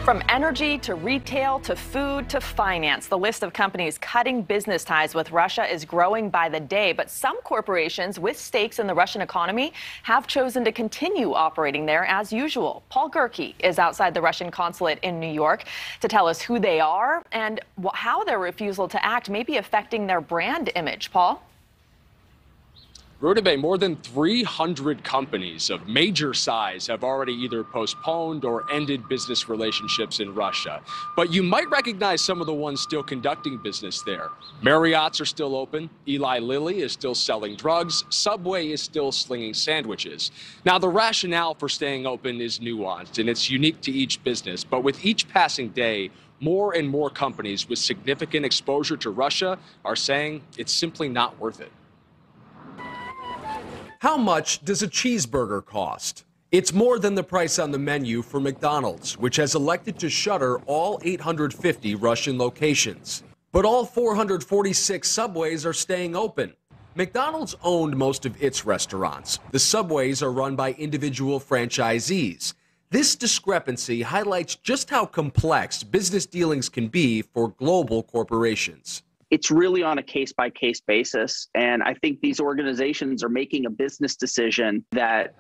From energy to retail to food to finance, the list of companies cutting business ties with Russia is growing by the day. But some corporations with stakes in the Russian economy have chosen to continue operating there as usual. Paul Gerke is outside the Russian consulate in New York to tell us who they are and how their refusal to act may be affecting their brand image. Paul? Rudabeh, more than 300 companies of major size have already either postponed or ended business relationships in Russia. But you might recognize some of the ones still conducting business there. Marriott's are still open. Eli Lilly is still selling drugs. Subway is still slinging sandwiches. Now, the rationale for staying open is nuanced, and it's unique to each business. But with each passing day, more and more companies with significant exposure to Russia are saying it's simply not worth it. How much does a cheeseburger cost? It's more than the price on the menu for McDonald's, which has elected to shutter all 850 Russian locations. But all 446 Subways are staying open. McDonald's owned most of its restaurants. The Subways are run by individual franchisees. This discrepancy highlights just how complex business dealings can be for global corporations. It's really on a case-by-case basis. And I think these organizations are making a business decision that,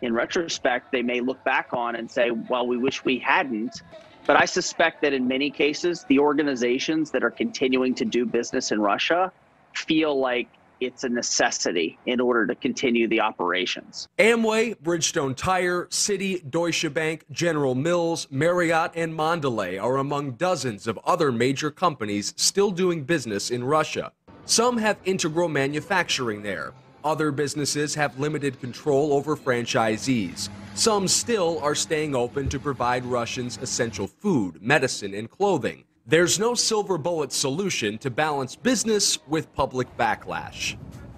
in retrospect, they may look back on and say, well, we wish we hadn't. But I suspect that in many cases, the organizations that are continuing to do business in Russia feel like it's a necessity in order to continue the operations. Amway, Bridgestone Tire, Citi, Deutsche Bank, General Mills, Marriott, and Mondelez are among dozens of other major companies still doing business in Russia. Some have integral manufacturing there. Other businesses have limited control over franchisees. Some still are staying open to provide Russians essential food, medicine, and clothing. There's no silver bullet solution to balance business with public backlash.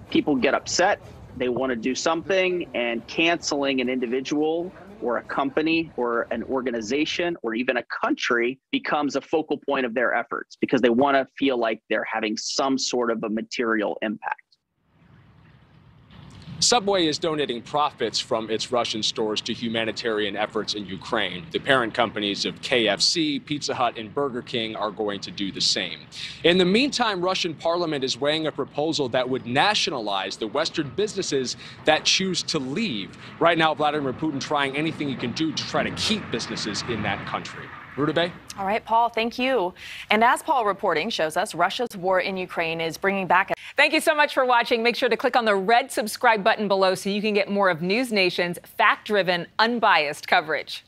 People get upset, they want to do something, and canceling an individual or a company or an organization or even a country becomes a focal point of their efforts because they want to feel like they're having some sort of a material impact. Subway is donating profits from its Russian stores to humanitarian efforts in Ukraine. The parent companies of KFC, Pizza Hut, and Burger King are going to do the same. In the meantime, Russian parliament is weighing a proposal that would nationalize the Western businesses that choose to leave. Right now, Vladimir Putin trying anything he can do to try to keep businesses in that country. Rudabeh? All right, Paul, thank you. And as Paul reporting shows us, Russia's war in Ukraine is bringing back. Thank you so much for watching. Make sure to click on the red subscribe button below so you can get more of NewsNation's fact-driven, unbiased coverage.